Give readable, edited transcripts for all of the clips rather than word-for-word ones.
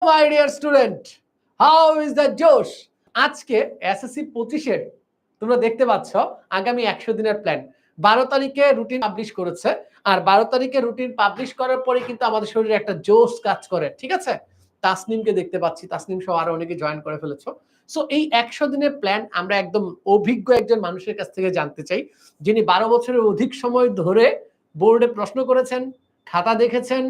My dear student, how is the জোশ? আজকে SSC 25-এর তোমরা দেখতে পাচ্ছ আগামী 100 দিনের প্ল্যান 12 তারিখে রুটিন পাবলিশ করেছে। আর 12 তারিখে রুটিন পাবলিশ করার পরে কিন্তু আমাদের শরীরে একটা জোশ কাজ করে, ঠিক আছে? তাসনিমকে দেখতে পাচ্ছি, তাসনিম সহ আরো অনেকে জয়েন করে ফেলেছো। সো এই 100 দিনের প্ল্যান আমরা একদম অভিজ্ঞ একজন মানুষের কাছ থেকে জানতে চাই, যিনি 12 বছরের অধিক সময় ধরে বোর্ডে প্রশ্ন করেছেন, খাতা দেখেছেন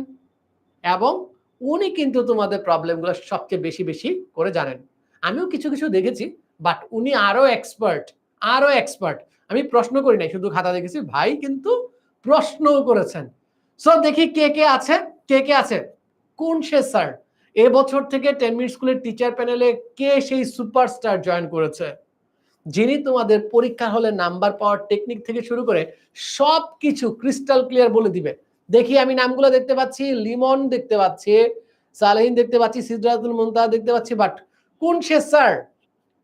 এবং উনি কিন্তু তোমাদের প্রবলেমগুলো সবচেয়ে বেশি বেশি করে জানেন। আমিও কিছু কিছু দেখেছি, বাট উনি আরো এক্সপার্ট, আরো এক্সপার্ট। আমি প্রশ্ন করি নাই, শুধু খাতা দেখেছি, ভাই কিন্তু প্রশ্নও করেছেন। সো দেখি কে কে আছে, কে কে আছে। কোন সে স্যার? এবছর থেকে 10 মিনিট স্কুলের টিচার প্যানেলে কে সেই সুপারস্টার জয়েন করেছে, যিনি তোমাদের পরীক্ষা হলে নাম্বার পাওয়ার টেকনিক থেকে শুরু করে সবকিছু ক্রিস্টাল ক্লিয়ার বলে দিবে। দেখি আমি নামগুলো দেখতে পাচ্ছি, লিমন দেখতে পাচ্ছি, সালেহিন দেখতে পাচ্ছি, সিদরাতুল মুনতাহা দেখতে পাচ্ছি, বাট কোন সে স্যার?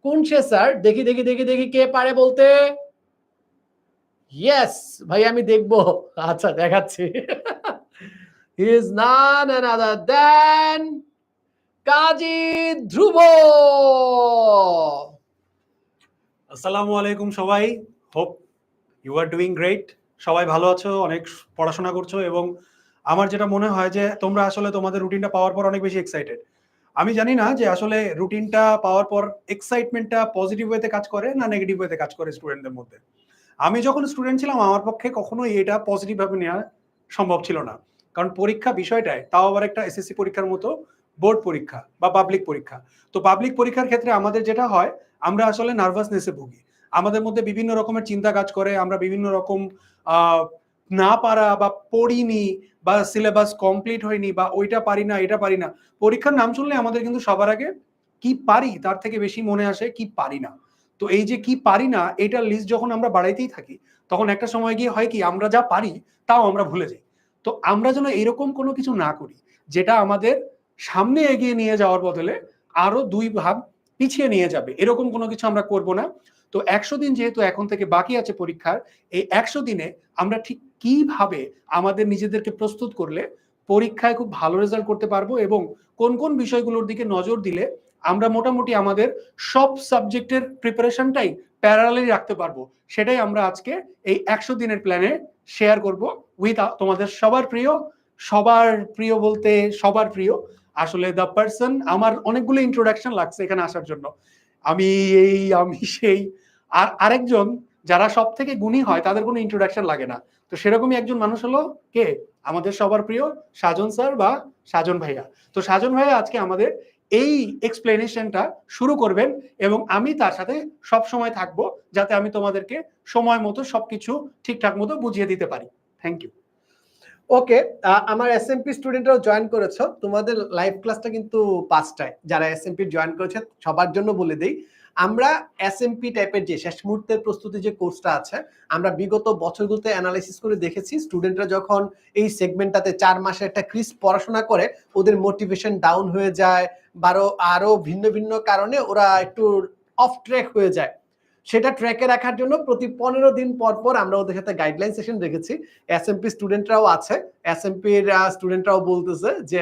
কোন সে স্যার? দেখি দেখি দেখি দেখি কে পারে বলতে। ইয়েস ভাই, আমি দেখবো। আচ্ছা দেখাচ্ছি। He is none another than Kazi Dhruba. আসসালামু আলাইকুম সবাই, hope you are doing great. সবাই ভালো আছো, অনেক পড়াশোনা করছো এবং আমার যেটা মনে হয় যে তোমরা আসলে তোমাদের রুটিনটা পাওয়ার পর অনেক বেশি এক্সাইটেড। আমি জানি না যে আসলে রুটিনটা পাওয়ার পর এক্সাইটমেন্টটা পজিটিভ ওয়েতে কাজ করে না নেগেটিভ ওয়েতে কাজ করে স্টুডেন্টদের মধ্যে। আমি যখন স্টুডেন্ট ছিলাম আমার পক্ষে কখনোই এটা পজিটিভ ভাবে নেওয়া সম্ভব ছিল না, কারণ পরীক্ষা বিষয়টায় তাও আবার একটা এসএসসি পরীক্ষার মতো বোর্ড পরীক্ষা বা পাবলিক পরীক্ষা। তো পাবলিক পরীক্ষার ক্ষেত্রে আমাদের যেটা হয়, আমরা আসলে নার্ভাসনেসে ভুগি, আমাদের মধ্যে বিভিন্ন রকমের চিন্তা কাজ করে, আমরা বিভিন্ন রকম না পারা বা পড়িনি বা সিলেবাস কমপ্লিট হয়নি বা ওইটা পারি না এটা পারি না। পরীক্ষার নাম শুনলে আমাদের কিন্তু সবার আগে কি পারি তার থেকে বেশি মনে আসে কি পারি না। তো এই যে কি পারি না এটার লিস্ট যখন আমরা বাড়াইতেই থাকি, তখন একটা সময় গিয়ে হয় কি আমরা যা পারি তাও আমরা ভুলে যাই। তো আমরা যেন এরকম কোনো কিছু না করি যেটা আমাদের সামনে এগিয়ে নিয়ে যাওয়ার বদলে আরো 2 ভাগ পিছিয়ে নিয়ে যাবে, এরকম কোনো কিছু আমরা করব না। তো 100 দিন যেহেতু এখন থেকে বাকি আছে পরীক্ষার, এই 100 দিনে আমরা ঠিক কিভাবে আমাদের নিজেদেরকে প্রস্তুত করলে পরীক্ষায় খুব ভালো রেজাল্ট করতে পারবো এবং কোন কোন বিষয়গুলোর দিকে নজর দিলে আমরা মোটামুটি আমাদের সব সাবজেক্টের প্রিপারেশনটাই প্যারালালি রাখতে পারবো, সেটাই আমরা আজকে এই 100 দিনের প্ল্যানে শেয়ার করব উইথ তোমাদের সবার প্রিয়, সবার প্রিয় বলতে সবার প্রিয় আসলে দ্য পারসন। আমার অনেকগুলো ইন্ট্রোডাকশন লাগছে এখানে আসার জন্য, আমি এই আমি সেই, আর আরেকজন যারা সব থেকে গুণী হয় তাদের কোনো ইন্ট্রোডাকশন লাগে না। তো সেরকমই একজন মানুষ হলো কে, আমাদের সবার প্রিয় সাজন স্যার বা সাজন ভাইয়া। তো সাজন ভাইয়া আজকে আমাদের এই এক্সপ্লেনেশনটা শুরু করবেন এবং আমি তার সাথে সব সময় থাকবো, যাতে আমি তোমাদেরকে সময় মতো সবকিছু ঠিকঠাক মতো বুঝিয়ে দিতে পারি। Thank you. ওকে, আমার এসএমপি স্টুডেন্টরাও জয়েন করেছো। তোমাদের লাইভ ক্লাসটা কিন্তু 5টায়। যারা এসএমপি জয়েন করেছে সবার জন্য বলে দেই, আমরা এসএমপি টাইপের যে শেষ মুহূর্তের প্রস্তুতি যে কোর্সটা আছে, আমরা বিগত বছরগুলোতে অ্যানালাইসিস করে দেখেছি স্টুডেন্টরা যখন এই সেগমেন্টটাতে 4 মাসে একটা ক্রিস পড়াশোনা করে ওদের মোটিভেশন ডাউন হয়ে যায়, আরো ভিন্ন ভিন্ন কারণে ওরা একটু অফ ট্র্যাক হয়ে যায়। সেটা ট্র্যাকে রাখার জন্য প্রতি 15 দিন পর পর আমরা ওদের সাথে গাইডলাইন সেশন রেখেছি। এসএমপি স্টুডেন্টরাও আছে, এসএমপির স্টুডেন্টরাও বলতেছে যে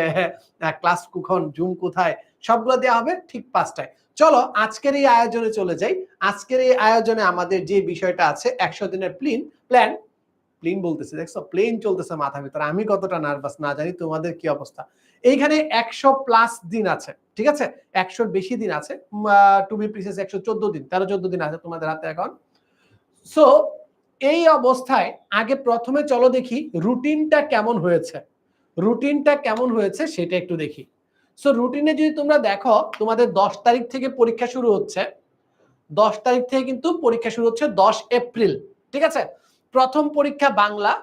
ক্লাস কখন, জুম কোথায়, সবগুলো দেওয়া হবে ঠিক 5টায়। চলো আজকের এই আয়োজনে চলে যাই। আজকের এই আয়োজনে আমাদের যে বিষয়টা আছে 100 দিনের প্ল্যান বলতেছে, দেখছো প্লেন চলতেছে মাথার ভিতরে, আমি কতটা নার্ভাস না জানি তোমাদের কি অবস্থা। এইখানে 100+ দিন আছে, ঠিক আছে, 100-র বেশি দিন আছে, টু বি প্রিসাইজ 114 দিন, 13-14 দিন আছে তোমাদের হাতে এখন। সো এই অবস্থায় আগে প্রথমে চলো দেখি রুটিনটা কেমন হয়েছে, রুটিনটা কেমন হয়েছে সেটা একটু দেখি। সো রুটিনে যদি তোমরা দেখো, তোমাদের 10 তারিখ থেকে পরীক্ষা শুরু হচ্ছে, 10 তারিখ থেকে কিন্তু পরীক্ষা শুরু হচ্ছে 10 এপ্রিল, ঠিক আছে। প্রথম পরীক্ষা বাংলা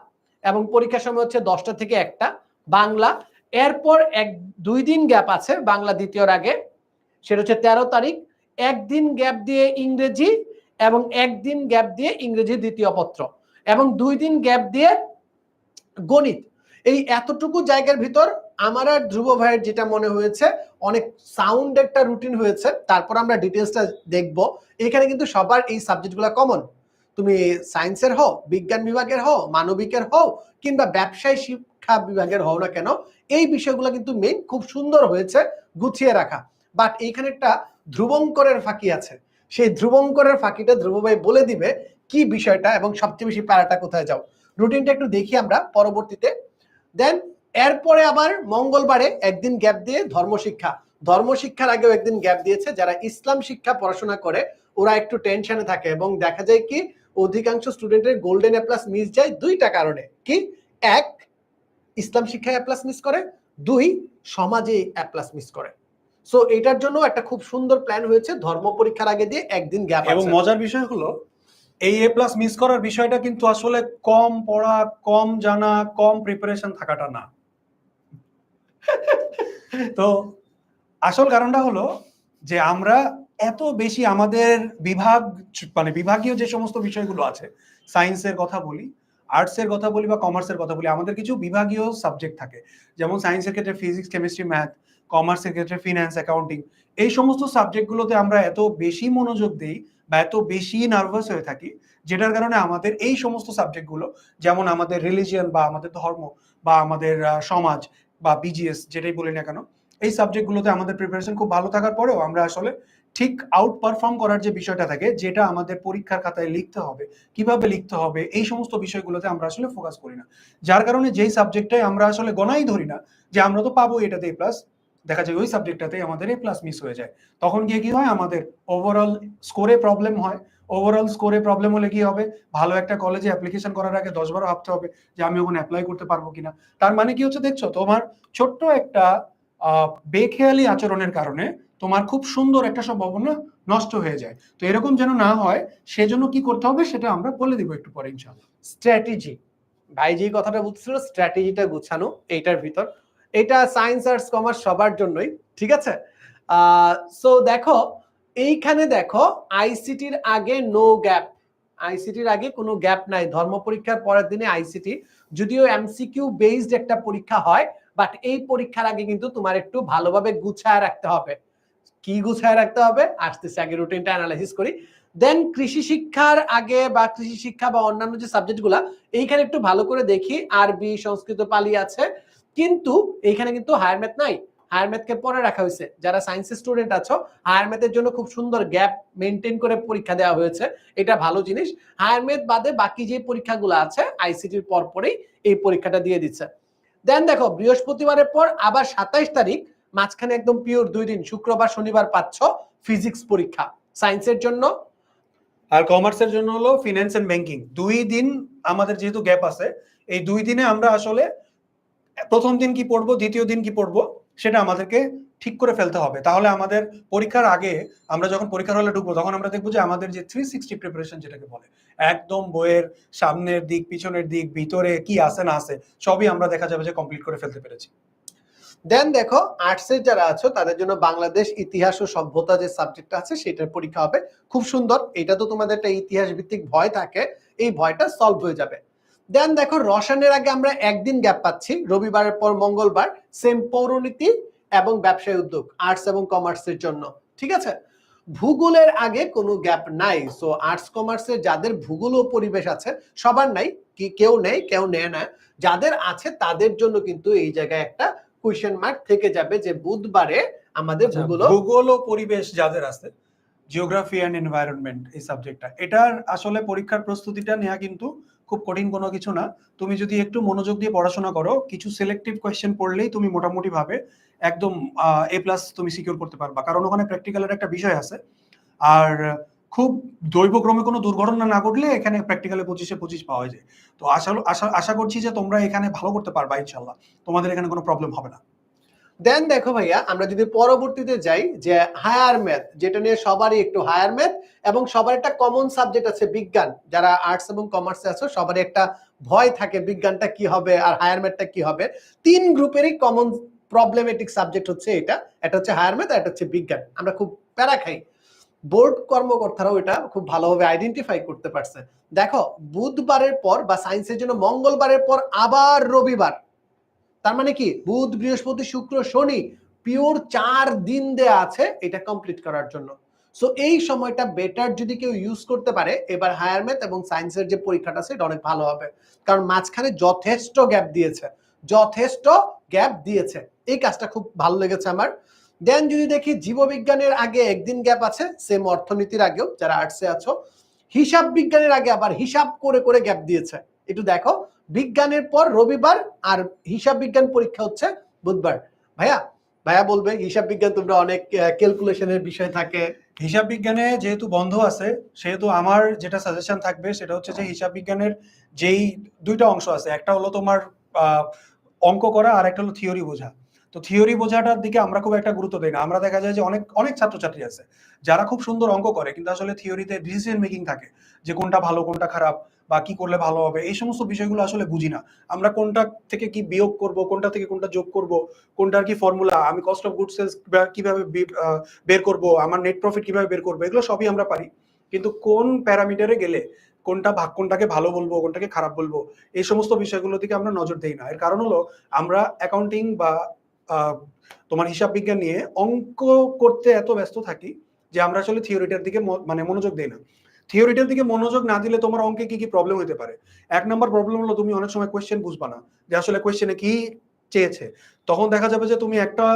এবং পরীক্ষার সময় হচ্ছে 10টা থেকে 1টা বাংলা। এরপর 1-2 দিন গ্যাপ আছে বাংলা দ্বিতীয়র আগে, সেটা হচ্ছে 13 তারিখ। একদিন গ্যাপ দিয়ে ইংরেজি এবং একদিন গ্যাপ দিয়ে ইংরেজি দ্বিতীয় পত্র এবং 2 দিন গ্যাপ দিয়ে গণিত। এই এতটুকু জায়গার ভিতর আমার আর ধ্রুব ভাইয়ের যেটা মনে হয়েছে অনেক সাউন্ড একটা রুটিন হয়েছে। তারপর আমরা ডিটেলসটা দেখব। এখানে কিন্তু সবার এই সাবজেক্টগুলো কমন, তুমি সায়েন্সের হও, বিজ্ঞান বিভাগের হও, মানবিকের হও কিংবা ব্যবসায় শিক্ষা বিভাগের হও না কেন, এই বিষয়গুলো কিন্তু মেইন খুব সুন্দর হয়েছে, গুছিয়ে রাখা। বাট এইখানে একটা ধ্রুবঙ্করের ফাঁকি আছে, সেই ধ্রুবঙ্করের ফাঁকিটা ধ্রুব ভাই বলে দিবে কি বিষয়টা এবং সবচেয়ে বেশি প্যারাটা কোথায় যাও। রুটিনটা একটু দেখি আমরা পরবর্তীতে। দেন এরপরে আবার মঙ্গলবারে একদিন গ্যাপ দিয়ে ধর্মশিক্ষা, ধর্মশিক্ষার আগেও একদিন গ্যাপ দিয়েছে। যারা ইসলাম শিক্ষা পড়াশোনা করে ওরা একটু টেনশনে থাকে এবং দেখা যায় কি অধিকাংশ স্টুডেন্টের গোল্ডেন এ প্লাস মিস যায় দুইটা কারণে। কি? এক, ইসলাম শিক্ষায় এ প্লাস মিস করে, দুই, সমাজে এ প্লাস মিস করে। সো এটার জন্য একটা খুব সুন্দর প্ল্যান হয়েছে, ধর্ম পরীক্ষার আগে দিয়ে একদিন গ্যাপ আছে। এবং মজার বিষয় হলো এই এ প্লাস মিস করার বিষয়টা কিন্তু আসলে কম পড়া, কম জানা, কম প্রিপারেশন থাকাটা না। তো আসল কারণটা হলো যে আমরা এত বেশি আমাদের বিভাগ, মানে বিভাগীয় যে সমস্ত বিষয়গুলো আছে, সায়েন্সের কথা বলি, আর্টসের কথা বলি বা কমার্সের কথা বলি, আমাদের কিছু বিভাগীয় সাবজেক্ট থাকে। যেমন সায়েন্সের ক্ষেত্রে ফিজিক্স, কেমিস্ট্রি, ম্যাথ, কমার্সের ক্ষেত্রে ফিন্যান্স, অ্যাকাউন্টিং। এই সমস্ত সাবজেক্টগুলোতে আমরা এত বেশি মনোযোগ দিই বা এত বেশি নার্ভাস হয়ে থাকি, যেটার কারণে আমাদের এই সমস্ত সাবজেক্টগুলো, যেমন আমাদের রিলিজিয়ন বা আমাদের ধর্ম বা আমাদের সমাজ বা বিজিএস যেটাই বলি না কেন, এই সাবজেক্টগুলোতে আমাদের প্রিপারেশন খুব ভালো থাকার পরেও আমরা আসলে ঠিক আউট পারফর্ম করার যে বিষয়টা থাকে, যেটা আমাদের পরীক্ষার খাতায় লিখতে হবে, কিভাবে লিখতে হবে, এই সমস্ত বিষয়গুলোতে আমরা আসলে ফোকাস করি না। যার কারণে যেই সাবজেক্টটাই আমরা আসলে গণাই ধরি না যে আমরা তো পাবো এটাতে এ প্লাস, দেখা যায় ওই সাবজেক্টটাতে আমাদের এ প্লাস মিস হয়ে যায়। তখন গিয়ে কি হয়, আমাদের ওভারঅল স্কোরে প্রবলেম হয়। ওভারঅল স্কোরে প্রবলেম হলে কি হবে, ভালো একটা কলেজে অ্যাপ্লিকেশন করার আগে 10 বার ভাবতে হবে যে আমি ওখানে অ্যাপ্লাই করতে পারবো কিনা। তার মানে কি হচ্ছে, দেখছো, তোমার ছোট্ট একটা বেখেয়ালি আচরণের কারণে তোমার খুব সুন্দর একটা সম্ভাবনা নষ্ট হয়ে যায়। তো এরকম যেন না হয় সেজন্য কি করতে হবে সেটা আমরা বলে দিব একটু পরে ইনশাআল্লাহ। স্ট্র্যাটেজি, ভাই যেই কথাটা বলছিল স্ট্র্যাটেজিটা গুছানো এইটার ভিতর, এটা সায়েন্স আর্টস কমার্স সবার জন্যই, ঠিক আছে। সো দেখো এইখানে দেখো আইসিটির আগে নো গ্যাপ, আইসিটির আগে কোনো গ্যাপ নাই। ধর্ম পরীক্ষার পরের দিনে আইসিটি, যদিও এমসিকিউ বেসড একটা পরীক্ষা হয়, বাট এই পরীক্ষার আগে কিন্তু তোমার একটু ভালোভাবে গুছায় রাখতে হবে। কি গুছায় রাখতে হবে আসতেছে, আগে রুটিনটা অ্যানালাইসিস করি। দেন কৃষি শিক্ষার আগে বা কৃষি শিক্ষা বা অন্যান্য যে সাবজেক্টগুলা এইখানে একটু ভালো করে দেখি, আরবি, সংস্কৃত, পালি আছে, কিন্তু এইখানে কিন্তু হায়ার ম্যাথ নাই। হায়ার ম্যাথকে পরে রাখা হয়েছে। যারা সায়েন্সের স্টুডেন্ট আছো, হায়ার ম্যাথের জন্য খুব সুন্দর গ্যাপ মেনটেন করে পরীক্ষা দেওয়া হয়েছে, এটা ভালো জিনিস। হায়ার ম্যাথ বাদে বাকি যে পরীক্ষাগুলো আছে আইসিটির পর পরেই এই পরীক্ষাটা দিয়ে দিচ্ছে। দেন দেখো বৃহস্পতিবারের পর আবার 27 তারিখ, মাঝখানে একদম পিওর 2 দিন, শুক্রবার শনিবার পাচ্ছ ফিজিক্স পরীক্ষা সায়েন্সের জন্য। আর কমার্সের জন্য হলো ফিনান্স এন্ড ব্যাংকিং। 2 দিন আমাদের যেহেতু গ্যাপ আছে, এই 2 দিনে আমরা আসলে প্রথম দিন কি পড়বো, দ্বিতীয় দিন কি পড়বো, সেটা আমাদেরকে ঠিক করে ফেলতে হবে। তাহলে আমাদের পরীক্ষার আগে আমরা যখন পরীক্ষার হলে ঢুকবো তখন আমরা দেখবো যে আমাদের যে 360 প্রিপারেশন যেটাকে বলে, একদম বইয়ের সামনের দিক, পিছনের দিক, ভিতরে কি আছে না আছে সবই আমরা দেখা যাবে যে কমপ্লিট করে ফেলতে পেরেছি। দেন দেখো আর্টসের যারা আছো তাদের জন্য বাংলাদেশ ইতিহাস ও সভ্যতা যে সাবজেক্ট আছে সেটার পরীক্ষা হবে খুব সুন্দর। এটা তো তোমাদের একটা ইতিহাস ভিত্তিক ভয় থাকে, এই ভয়টা সলভ হয়ে যাবে। দেন দেখো রসায়নের আগে আমরা একদিন গ্যাপ পাচ্ছি, রবিবারের পর মঙ্গলবার, সেম পৌরনীতি এবং ব্যবসায় উদ্যোগ আর্টস এবং কমার্সের জন্য, ঠিক আছে। ভূগোলের আগে কোনো গ্যাপ নাই। সো আর্টস কমার্সের যাদের ভূগোল ও পরিবেশ আছে সবার নাই, কি কেউ নেই কেউ নেয় না, যাদের আছে তাদের জন্য কিন্তু এই জায়গায় একটা কোয়েশ্চেন মার্ক থেকে যাবে যে বুধবারে আমাদের ভূগোল ও পরিবেশ যাদের আছে, জিওগ্রাফি অ্যান্ড এনভায়রনমেন্ট এই সাবজেক্টটা, এটার আসলে পরীক্ষার প্রস্তুতিটা নেওয়া কিন্তু খুব কঠিন কোনো কিছু না। তুমি যদি একটু মনোযোগ দিয়ে পড়াশোনা করো, কিছু সিলেক্টিভ কোয়েশ্চেন পড়লেই তুমি মোটামুটি ভাবে একদম এ প্লাস তুমি সিকিউর করতে পারবা, কারণ ওখানে প্র্যাকটিক্যালের একটা বিষয় আছে। আর খুব দৈবক্রমে কোনো দুর্ঘটনা না ঘটলে এখানে প্র্যাকটিক্যালে 25-এ 25 পাওয়া যায়। তো আশা করছি যে তোমরা এখানে ভালো করতে পারবা ইনশাল্লাহ, তোমাদের এখানে কোনো প্রবলেম হবে না। দেন দেখো ভাইয়া আমরা যদি পরবর্তীতে যাই যে হায়ার ম্যাথ, যেটা নিয়ে সবারই একটু হায়ার ম্যাথ এবং সবার একটা কমন সাবজেক্ট আছে বিজ্ঞান। যারা আর্টস এবং কমার্সে আছো সবারই একটা ভয় থাকে বিজ্ঞানটা কি হবে আর হায়ার ম্যাথটা কি হবে। 3 গ্রুপেরই কমন প্রবলেমেটিক সাবজেক্ট হচ্ছে এটা, এটা হচ্ছে হায়ার ম্যাথ, এটা হচ্ছে বিজ্ঞান। আমরা খুব প্যারা খাই, বোর্ড কর্মকর্তারাও এটা খুব ভালোভাবে আইডেন্টিফাই করতে পারছে। দেখো বুধবারের পর বা সায়েন্সের জন্য মঙ্গলবারের পর আবার রবিবার, তার মানে কি বুধ বৃহস্পতি শুক্র শনি পিওর 4 দিন দেয়া আছে এটা কমপ্লিট করার জন্য। সো এই সময়টা বেটার যদি কেউ ইউজ করতে পারে, এবার হায়ার ম্যাথ এবং সায়েন্সের যে পরীক্ষাটা আছে এটা অনেক ভালো হবে, কারণ মাঝখানে যথেষ্ট গ্যাপ দিয়েছে, যথেষ্ট গ্যাপ দিয়েছে। এই কাজটা খুব ভালো লেগেছে আমার। দেন যদি দেখি জীববিজ্ঞানের আগে একদিন গ্যাপ আছে, সেম অর্থনীতির আগেও যারা আর্টসে আছো। হিসাব বিজ্ঞানের আগে আবার হিসাব করে করে গ্যাপ দিয়েছে। একটু দেখো, বিজ্ঞানের পর রবিবার আর হিসাব বিজ্ঞান পরীক্ষা হচ্ছে বুধবার। ভাইয়া ভাইয়া বলবে হিসাব বিজ্ঞান তোমরা অনেক ক্যালকুলেশনের বিষয় থাকে। হিসাব বিজ্ঞানে যেহেতু বন্ধ আছে, সেহেতু আমার যেটা সাজেশন থাকবে সেটা হচ্ছে যে হিসাব বিজ্ঞানের যেই দুইটা অংশ আছে, একটা হলো তোমার অঙ্ক করা আর একটা হলো থিওরি বোঝা। তো থিওরি বোঝাটার দিকে আমরা খুব একটা গুরুত্ব দিই না। আমরা দেখা যায় যে অনেক অনেক ছাত্রছাত্রী আছে যারা খুব সুন্দর অঙ্ক করে, কিন্তু আসলে থিওরিতে ডিসিশন মেকিং থাকে, যে কোনটা ভালো কোনটা খারাপ বা কি করলে ভালো হবে, এই সমস্ত বিষয়গুলো আসলে বুঝি না। আমরা কোনটা থেকে কি বিয়োগ করব, কোনটা থেকে কোনটা যোগ করব, কোনটার কি ফর্মুলা, আমি কস্ট অফ গুড সেলস কিভাবে বের করব, আমার নেট প্রফিট কিভাবে বের করবো, এগুলো সবই আমরা পারি। কিন্তু কোন প্যারামিটারে গেলে কোনটাকে ভালো বলবো, কোনটাকে খারাপ বলবো, এই সমস্ত বিষয়গুলোর দিকে আমরা নজর দেই না। এর কারণ হলো আমরা অ্যাকাউন্টিং বা আহ, তোমার হিসাব বিজ্ঞান নিয়ে অঙ্ক করতে এত ব্যস্ত থাকি যে আমরা আসলে থিওরিটার দিকে মানে মনোযোগ দেই না। থিওরিটার দিকে মনোযোগ না দিলে তোমার অঙ্কে কি কি প্রবলেম হতে পারে? এক নম্বর প্রবলেম হলো তুমি অনেক সময় কোয়েশ্চেন বুঝবা না যে আসলে কোয়েশ্চেনে কি চেয়েছে। তখন দেখা যাবে যে তুমি একটা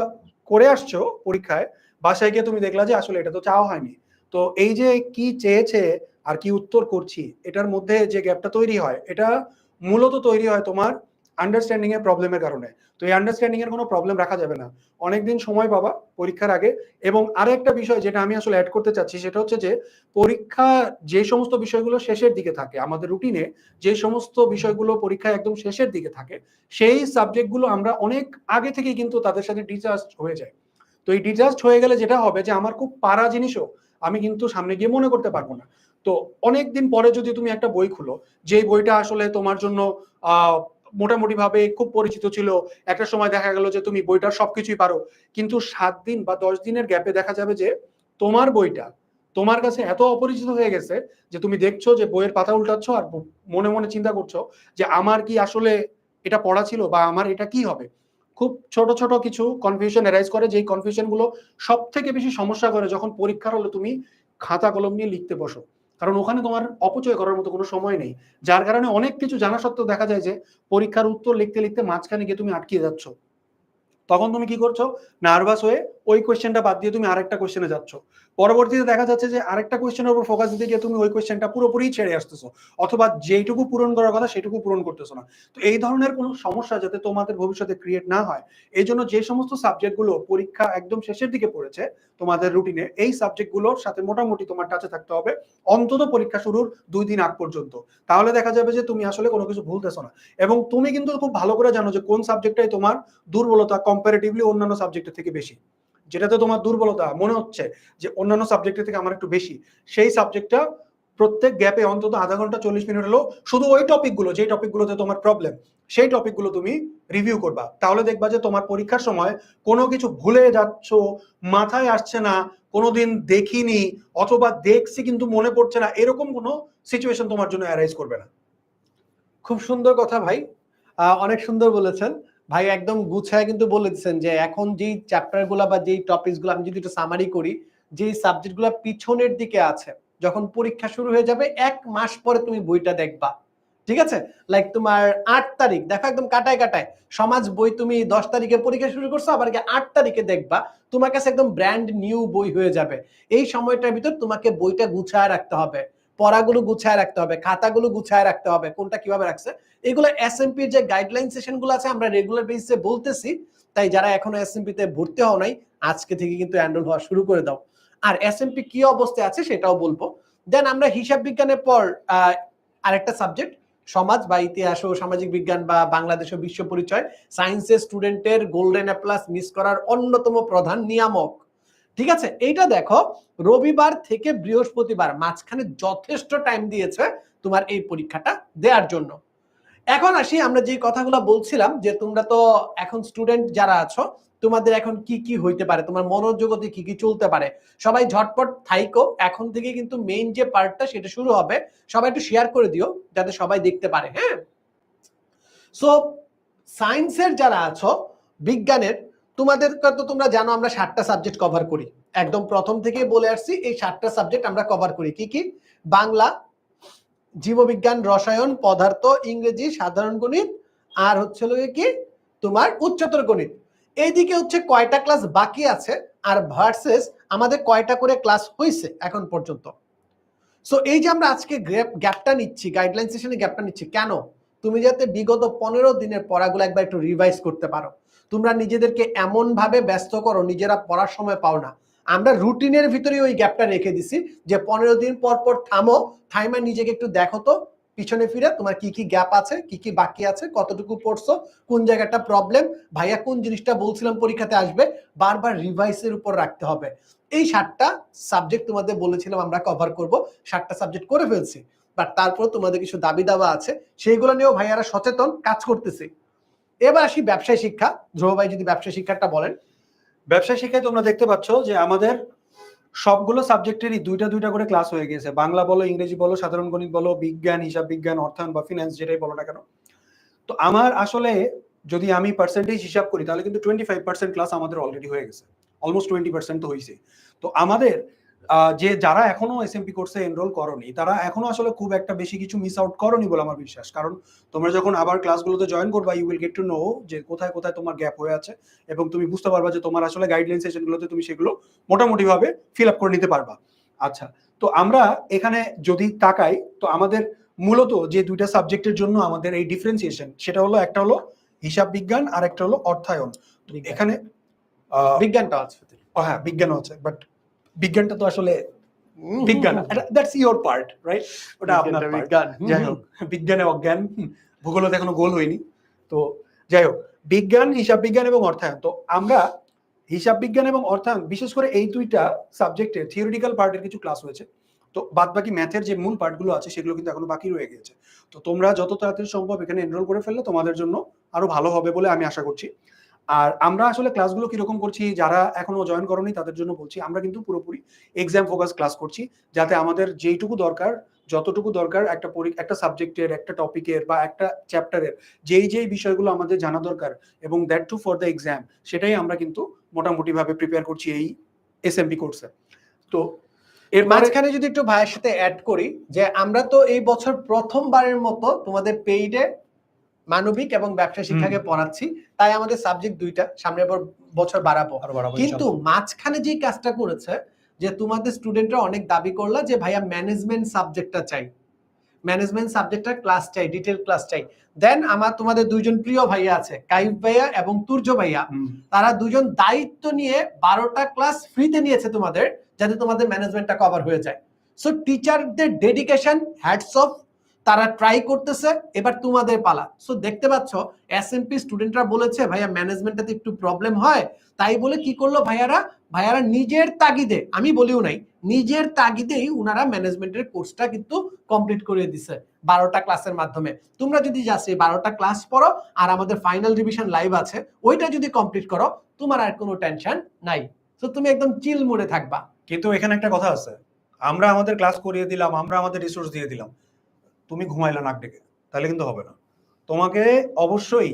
করে আসছো পরীক্ষায়, বাসায় গিয়ে তুমি দেখলা যে আসলে এটা তো চাওয়া হয়নি। তো এই যে কি চেয়েছে আর কি উত্তর করছি, এটার মধ্যে যে গ্যাপটা তৈরি হয়, এটা মূলত তৈরি হয় তোমার আন্ডারস্ট্যান্ডিং এর প্রবলেমের কারণে। তো এই আন্ডারস্ট্যান্ডিং এর কোনো প্রবলেম রাখা যাবে না, অনেকদিন সময় পাবা পরীক্ষার আগে। এবং আরেকটা বিষয় যেটা আমি আসলে অ্যাড করতে চাচ্ছি সেটা হচ্ছে যে পরীক্ষা যে সমস্ত বিষয়গুলো শেষের দিকে থাকে আমাদের রুটিনে, যে সমস্ত বিষয়গুলো পরীক্ষা একদম শেষের দিকে থাকে, সেই সাবজেক্টগুলো আমরা অনেক আগে থেকে কিন্তু তাদের সাথে ডিটাচ হয়ে যায়। তো এই ডিটাচড হয়ে গেলে যেটা হবে যে আমার খুব পারা জিনিসও আমি কিন্তু সামনে গিয়ে মনে করতে পারবো না। তো অনেকদিন পরে যদি তুমি একটা বই খুলো, যে বইটা আসলে তোমার জন্য আহ মোটামুটি ভাবে খুব পরিচিত ছিল, একটা সময় দেখা গেল যে তুমি বইটার সবকিছুই পারো, কিন্তু 7 দিন বা 10 দিনের গ্যাপে দেখা যাবে যে তোমার বইটা তোমার কাছে এত অপরিচিত হয়ে গেছে যে তুমি দেখছো যে বইয়ের পাতা উল্টাচ্ছ আর মনে মনে চিন্তা করছো যে আমার কি আসলে এটা পড়া ছিল বা আমার এটা কি হবে। খুব ছোট ছোট কিছু কনফিউশন অ্যারাইজ করে, যেই কনফিউশন গুলো সব থেকে বেশি সমস্যা করে যখন পরীক্ষার হলে তুমি খাতা কলম নিয়ে লিখতে বসো, কারণ ওখানে তোমার অপচয় করার মতো কোনো সময় নেই। যার কারণে অনেক কিছু জানা সত্ত্বেও দেখা যায় যে পরীক্ষার উত্তর লিখতে লিখতে মাঝখানে গিয়ে তুমি আটকে যাচ্ছ। তখন তুমি কি করছো, নার্ভাস হয়ে ওই কোয়েশ্চেনটা বাদ দিয়ে তুমি আরেকটা কোয়েশ্চেনে যাচ্ছ। পরবর্তীতে দেখা যাচ্ছে যে আরেকটা কোয়েশ্চেনের উপর ফোকাস দিতে গিয়ে তুমি ওই কোয়েশ্চেনটা পুরোপুরি ছেড়ে আসতেছো, অথবা যেইটুকু পূরণ করার কথা সেটুকু পূরণ করতেছো না। তো এই ধরনের কোনো সমস্যা যাতে তোমাদের ভবিষ্যতে ক্রিয়েট না হয়, এই জন্য যে সমস্ত সাবজেক্টগুলো পরীক্ষা একদম শেষের দিকে পড়েছে তোমাদের রুটিনে, এই সাবজেক্টগুলোর সাথে মোটামুটি তোমার টাচে থাকতে হবে অন্তত পরীক্ষা শুরুর 2 দিন আগ পর্যন্ত। তাহলে দেখা যাবে যে তুমি আসলে কোনো কিছু ভুলতেছো না। এবং তুমি কিন্তু খুব ভালো করে জানো যে কোন সাবজেক্টটাই তোমার দুর্বলতা কম্পারেটিভলি অন্যান্য সাবজেক্টের থেকে বেশি, যেটাতে তোমার দুর্বলতা মনে হচ্ছে যে অন্যান্য সাবজেক্টের থেকে আমার একটু বেশি, সেই সাবজেক্টটা প্রত্যেক গ্যাপে অন্তত আধা ঘন্টা 40 মিনিট হলো শুধু ওই টপিকগুলো, যে টপিকগুলোতে তোমার প্রবলেম, সেই টপিকগুলো তুমি রিভিউ করবা। তাহলে দেখবা যে তোমার পরীক্ষার সময় কোনো কিছু ভুলে যাচ্ছ, মাথায় আসছে না, কোনোদিন দেখিনি অথবা দেখছি কিন্তু মনে পড়ছে না, এরকম কোনো সিচুয়েশন তোমার জন্য অ্যারাইজ করবে না। খুব সুন্দর কথা ভাই, অনেক সুন্দর বলেছেন ভাই, একদম গুছায় কিন্তু বলে দিচ্ছেন যে এখন যেই চ্যাপ্টার গুলা বা যেই টপিকস গুলো আমি যদি একটু সামারি করি, যেই সাবজেক্ট গুলা পিছনের দিকে আছে, যখন পরীক্ষা শুরু হয়ে যাবে 1 মাস পরে তুমি বইটা দেখবা, ঠিক আছে? লাইক তোমার 8 তারিখ দেখো, একদম কাটায় কাটায় সমাজ বই তুমি 10 তারিখে পরীক্ষা শুরু করছো, আবার 8 তারিখে দেখবা, তোমার কাছে একদম ব্র্যান্ড নিউ বই হয়ে যাবে। এই সময়টার ভিতর তোমাকে বইটা গুছায় রাখতে হবে, পড়াগুলো গুছায় রাখতে হবে, খাতাগুলো গুছায় রাখতে হবে, কোনটা কিভাবে রাখছে এগুলো এসএমপির যে গাইডলাইন সেশন গুলো আছে আমরা রেগুলার বেসিসে বলতেছি। তাই যারা এখনো এসএমপি তে ভর্তি হও নাই, আজকে থেকে কিন্তু এনরোল হওয়া শুরু করে দাও। আর এসএমপি কি অবস্থায় আছে সেটাও বলবো। দেন আমরা হিসাব বিজ্ঞানের পর আরেকটা সাবজেক্ট সমাজ বা ইতিহাস ও সামাজিক বিজ্ঞান বা বাংলাদেশ ও বিশ্ব পরিচয়, সায়েন্সের স্টুডেন্টের গোল্ডেন এ প্লাস মিস করার অন্যতম প্রধান নিয়ামক। ঠিক আছে, এইটা দেখো, রবিবার থেকে বৃহস্পতিবার মাঝখানে যথেষ্ট টাইম দিয়েছে তোমার এই পরীক্ষাটা দেওয়ার জন্য। এখন আসি, আমরা যে কথাগুলো বলছিলাম যে তোমরা তো এখন স্টুডেন্ট যারা আছো, তোমাদের এখন কি কি হইতে পারে, তোমার মনোজগতে কি কি চলতে পারে, সবাই ঝটপট থাইকো, এখন থেকে কিন্তু মেইন যে পার্টটা সেটা শুরু হবে। সবাই একটু শেয়ার করে দিও যাতে সবাই দেখতে পারে, হ্যাঁ? সো সায়েন্সের যারা আছো, বিজ্ঞানের, তোমাদের তো তোমরা জানো আমরা 7টা সাবজেক্ট কভার করি, একদম প্রথম থেকে বলে আসছি এই 7টা সাবজেক্ট আমরা কভার করি। কি কি? বাংলা, জীববিজ্ঞান, রসায়ন, পদার্থ, ইংরেজি, সাধারণ গণিত, আর হচ্ছে কি তোমার উচ্চতর গণিত। এইদিকে হচ্ছে কয়টা ক্লাস বাকি আছে আর ভার্সেস আমাদের কয়টা করে ক্লাস হয়েছে এখন পর্যন্ত। সো এই যে আমরা আজকে গ্যাপটা নিচ্ছি, গাইডলাইন সেশনে গ্যাপটা নিচ্ছি কেন? তুমি যাতে বিগত 15 দিনের পড়াগুলো একবার একটু রিভাইজ করতে পারো। তোমরা নিজেদেরকে এমন ভাবে ব্যস্ত করো, নিজেরা পড়ার সময় পাও না। আমরা রুটিনের ভিতরে ওই গ্যাপটা রেখে দিছি যে 15 দিন পর পর থামো, থাইমা নিজেকে একটু দেখো তো পিছনে ফিরে তোমার কি কি গ্যাপ আছে, কি কি বাকি আছে, কতটুকু পড়ছো, কোন জায়গাটা প্রবলেম, ভাইয়া কোন জিনিসটা বলছিলাম পরীক্ষাতে আসবে, বারবার রিভাইসের উপর রাখতে হবে। এই 7টা সাবজেক্ট তোমাদের বলেছিলাম আমরা কভার করব, 7টা সাবজেক্ট করে ফেলছি, বাট তারপর তোমাদের কিছু দাবি দাওয়া আছে, সেইগুলো নিয়েও ভাইয়ারা সচেতন কাজ করতেছে। এবার আসি ব্যবসায় শিক্ষা। ধ্রুব ভাই যদি ব্যবসায় শিক্ষাটা বলেন। ব্যবসায় শিক্ষায় তোমরা দেখতে পাচ্ছ যে আমাদের সবগুলো সাবজেক্টেরই দুইটা দুইটা করে ক্লাস হয়ে গেছে। বাংলা বলো, ইংরেজি বলো, সাধারণ গণিত বলো, বিজ্ঞান, হিসাব বিজ্ঞান, অর্থায়ন বা ফিনান্স, যেটাই বলো না কেন। তো আমার আসলে যদি আমি পার্সেন্টেজ হিসাব করি তাহলে কিন্তু 25% ক্লাস আমাদের অলরেডি হয়ে গেছে, অলমোস্ট 20% তো হয়েছে। তো আমাদের যে যারা এখনো এসএমপি কোর্সে এনরোল করনি তারা এখনো আসলে খুব একটা বেশি কিছু মিস আউট করনি বলে আমার বিশ্বাস। কারণ তোমরা যখন আবার ক্লাসগুলোতে জয়েন করবা, you will get to know যে কোথায় কোথায় তোমার গ্যাপ হয়ে আছে, এবং তুমি বুঝতে পারবা যে তোমার আসলে গাইডলাইন সেশনগুলোতে তুমি সেগুলো মোটামুটি ভাবে ফিল আপ করে নিতে পারবা। আচ্ছা, তো আমরা এখানে যদি তাকাই, তো আমাদের মূলত যে দুইটা সাবজেক্টের জন্য আমাদের এই ডিফারেন্সিয়েশন, সেটা হলো একটা হলো হিসাব বিজ্ঞান আর একটা হলো অর্থায়ন। এখানে বিজ্ঞানটা আছে, হ্যাঁ বিজ্ঞানও আছে, বাট বিজ্ঞানটা তো আসলে বিজ্ঞান, দ্যাটস ইওর পার্ট, রাইট? ওটা আপনার পার্ট। যাই হোক, বিজ্ঞানে অজ্ঞান, ভূগোলে এখনো গোল হয়নি। তো যাই হোক, বিজ্ঞান, হিসাব বিজ্ঞান এবং অর্থায়ন। তো আমরা হিসাব বিজ্ঞান এবং অর্থায়ন, বিশেষ করে এই দুইটা সাবজেক্টের থিওরিটিক্যাল পার্টের কিছু ক্লাস হয়েছে। তো বাদ বাকি ম্যাথের যে মূল পার্টগুলো আছে সেগুলো কিন্তু এখনো বাকি রয়ে গেছে। তো তোমরা যত তাড়াতাড়ি সম্ভব এখানে এনরোল করে ফেললে তোমাদের জন্য আরো ভালো হবে বলে আমি আশা করছি। আর আমরা আসলে ক্লাসগুলো কিরকম করছি, যারা এখনো জয়েন করনি তাদের জন্য বলছি, আমরা কিন্তু পুরোপুরি এক্সাম ফোকাস ক্লাস করছি, যাতে আমাদের যেইটুকু দরকার, যতটুকু দরকার একটা সাবজেক্টের, একটা টপিকের বা একটা চ্যাপ্টারের যেই বিষয়গুলো আমাদের জানা দরকার, এবং that too for the exam, সেটাই আমরা কিন্তু মোটামুটি ভাবে প্রিপেয়ার করছি এই এসএমপি কোর্সে। তো এর মাঝখানে যদি একটু ভাইয়ের সাথে অ্যাড করি যে আমরা তো এই বছর প্রথমবারের মতো তোমাদের পেইডে মানবিক এবং ব্যবসা শিক্ষাকে পড়াচ্ছি, তাই আমাদের সাবজেক্ট দুইটা, সামনের বছর বাড়াবো। কিন্তু মাঝখানে যে কাজটা করেছে যে তোমাদের স্টুডেন্টরা অনেক দাবি করলা যে ভাইয়া ম্যানেজমেন্ট সাবজেক্টটা চাই, ম্যানেজমেন্ট সাবজেক্টটা ক্লাস চাই, ডিটেল ক্লাস চাই। দেন আমার তোমাদের দুইজন প্রিয় ভাইয়া আছে, কাইফ ভাইয়া এবং তুর্য ভাইয়া, তারা দুজন দায়িত্ব নিয়ে 12টা ক্লাস ফ্রিতে নিয়েছে তোমাদের, যাতে তোমাদের ম্যানেজমেন্টটা কভার হয়ে যায়। সো টিচারদের ডেডিকেশন, হ্যাটস অফ, তারা ট্রাই করতেছে, এবার তোমাদের পালা। সো দেখতে পাচ্ছ এসএমপি স্টুডেন্টরা বলেছে ভাইয়া ম্যানেজমেন্টটাতে একটু প্রবলেম হয়, তাই বলে কি করলো ভাইয়ারা নিজের তাগিদে, আমি বলিও নাই, নিজের তাগিদেই উনারা ম্যানেজমেন্টের কোর্সটা কিন্তু কমপ্লিট করে দিছে 12টা ক্লাসের মাধ্যমে। তোমরা যদি জাস্ট এই 12টা ক্লাস পড়ো আর আমাদের ফাইনাল রিভিশন লাইভ আছে ওইটা যদি কমপ্লিট করো, তোমার আর কোনো টেনশন নাই। তো তুমি একদম চিল মোডে থাকবা। কিন্তু এখানে একটা কথা আছে, আমরা আমাদের ক্লাস করিয়ে দিলাম, আমরা আমাদের রিসোর্স দিয়ে দিলাম, তুমি ঘুমাইলা নাক ডেকে, তাহলে কিন্তু হবে না। তোমাকে অবশ্যই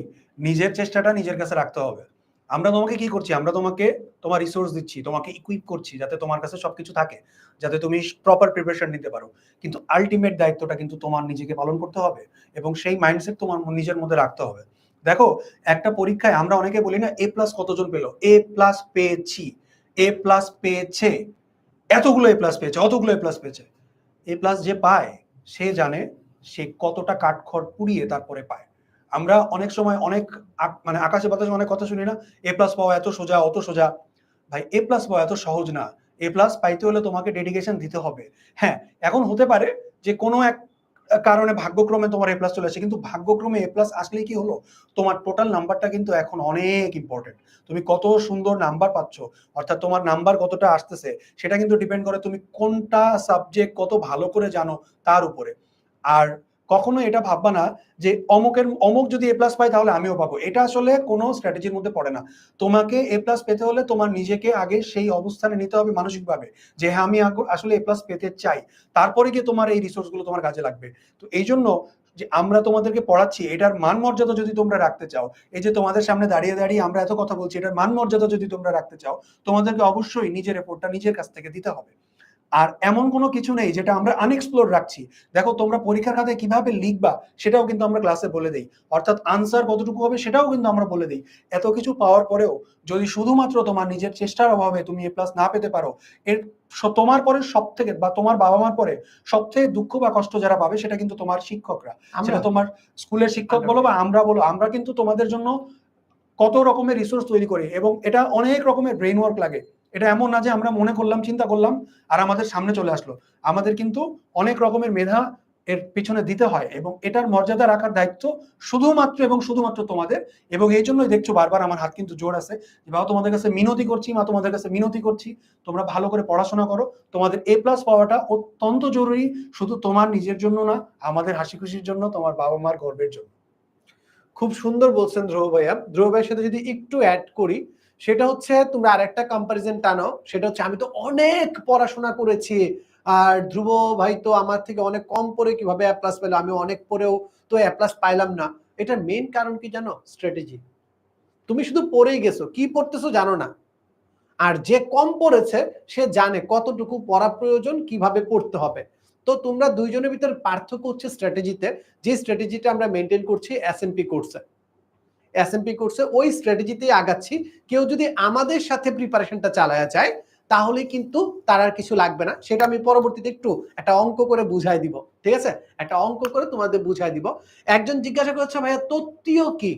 নিজের চেষ্টাটা নিজের কাছে রাখতে হবে। আমরা তোমাকে কি করছি, আমরা তোমাকে তোমার রিসোর্স দিচ্ছি, তোমাকে ইকুইপ করছি যাতে তোমার কাছে সবকিছু থাকে, যাতে তুমি প্রপার প্রিপারেশন নিতে পারো। কিন্তু আলটিমেট দায়িত্বটা কিন্তু তোমার নিজেকে পালন করতে হবে, এবং সেই মাইন্ডসেট তোমার নিজের মধ্যে রাখতে হবে। দেখো, একটা পরীক্ষায় আমরা অনেকে বলি না এ প্লাস কতজন পেলো, এ প্লাস পেয়েছি, এ প্লাস পেয়েছে, এতগুলো এ প্লাস পেয়েছে, অতগুলো এ প্লাস পেয়েছে। এ প্লাস যে পায় সে জানে সে কতটা কাঠখড় পুড়িয়ে তারপরে পায়। আমরা অনেক সময় অনেক মানে আকাশে বাতাসে অনেক কথা শুনি না, এ প্লাস পাওয়া এত সোজা, অত সোজা। ভাই, এ প্লাস পাওয়া এত সহজ না। এ প্লাস পাইতে হলে তোমাকে ডেডিকেশন দিতে হবে। হ্যাঁ, এখন হতে পারে যে কোনো এক কারণে ভাগ্যক্রমে তোমার এ প্লাস চলে আসে, কিন্তু ভাগ্যক্রমে এ প্লাস আসলেই কি হলো, তোমার টোটাল নাম্বারটা কিন্তু এখন অনেক ইম্পর্টেন্ট। তুমি কত সুন্দর নাম্বার পাচ্ছ, অর্থাৎ তোমার নাম্বার কতটা আসতেছে, সেটা কিন্তু ডিপেন্ড করে তুমি কোনটা সাবজেক্ট কত ভালো করে জানো তার উপরে। আর কখনো এটা ভাববা না যে অমুক যদি এ প্লাস পায় তাহলে আমিও পাবো, এটা আসলে কোনো স্ট্র্যাটেজির মধ্যে পড়ে না। তোমাকে এ প্লাস পেতে হলে তোমার নিজেকে আগে সেই অবস্থানে নিতে হবে মানসিকভাবে, যে হ্যাঁ আমি আসলে এ প্লাস পেতে চাই, তারপরে গিয়ে তোমার এই রিসোর্সগুলো তোমার কাজে লাগবে। তো এই জন্য যে আমরা তোমাদেরকে পড়াচ্ছি, এটার মান মর্যাদা যদি তোমরা রাখতে চাও, এই যে তোমাদের সামনে দাঁড়িয়ে দাঁড়িয়ে আমরা এত কথা বলছি, এটার মান মর্যাদা যদি তোমরা রাখতে চাও, তোমাদেরকে অবশ্যই নিজের এফোর্টটা নিজের কাছ থেকে দিতে হবে। আর এমন কোনো কিছু নেই যেটা আমরা আনএক্সপ্লোর রাখছি। দেখো তোমরা পরীক্ষার খাতায় কিভাবে লিখবা সেটাও কিন্তু আমরা ক্লাসে বলে দেই, অর্থাৎ আনসার কতটুকু হবে সেটাও কিন্তু আমরা বলে দিই। এত কিছু পাওয়ার পরেও যদি শুধুমাত্র তোমার নিজের চেষ্টার অভাবে তুমি এ প্লাস না পেতে পারো, এর তোমার পরে সব থেকে বা তোমার বাবা মার পরে সব থেকে দুঃখ বা কষ্ট যারা পাবে সেটা কিন্তু তোমার শিক্ষকরা, সেটা তোমার স্কুলের শিক্ষক বলো বা আমরা বলো। আমরা কিন্তু তোমাদের জন্য কত রকমের রিসোর্স তৈরি করি এবং এটা অনেক রকমের ব্রেন ওয়ার্ক লাগে। এটা এমন না যে আমরা মনে করলাম, চিন্তা করলাম আর আমাদের সামনে চলে আসলো। আমাদের কিন্তু অনেক রকমের মেধা এর পিছনে দিতে হয় এবং এটার মর্যাদা রাখার দায়িত্ব শুধুমাত্র এবং শুধুমাত্র তোমাদের। এবং এই জন্যই দেখছো বারবার আমার হাত কিন্তু জোর আছে, যে বাবা তোমাদের কাছে মিনতি করছি, মা তোমাদের কাছে মিনতি করছি, তোমরা ভালো করে পড়াশোনা করো। তোমাদের এ প্লাস পাওয়াটা অত্যন্ত জরুরি, শুধু তোমার নিজের জন্য না, আমাদের হাসি খুশির জন্য, তোমার বাবা মার গর্বের জন্য। খুব সুন্দর বলছেন ধ্রুব ভাইয়া। ধ্রুব ভাইয়ের সাথে যদি একটু অ্যাড করি, সেটা হচ্ছে তোমরা আরেকটা কম্পারিজন টানো, সেটা হচ্ছে আমি তো অনেক পড়াশোনা করেছি আর ধ্রুব ভাই তো আমার থেকে অনেক কম পড়ে কিভাবে এ প্লাস পেলো, আমি অনেক পড়েও তো এ প্লাস পাইলাম না। এটার মেইন কারণ কি জানো? স্ট্র্যাটেজি। তুমি শুধু পড়েই গেছো, কি পড়তেছো জানো না। আর যে কম পড়েছে সে জানে কতটুকু পড়া প্রয়োজন, কিভাবে পড়তে হবে। তো তোমরা দুইজনের ভিতরে পার্থক্য হচ্ছে স্ট্র্যাটেজিতে। যে স্ট্র্যাটেজিটা আমরা মেনটেন করছি এসএমপি কোর্সে, এসএমপি কোর্সে ওই স্ট্র্যাটেজিতেই আগাচ্ছি। কেউ যদি আমাদের সাথে প্রিপারেশনটা চালায়া যায় তাহলে কিন্তু তার আর কিছু লাগবে না। সেটা আমি পরবর্তীতে একটু একটা অঙ্ক করে বুঝাই দিব, ঠিক আছে? একটা অঙ্ক করে তোমাদের বুঝাই দিব। একজন জিজ্ঞাসা করছে ভাইয়া তত্ত্বীয় কি?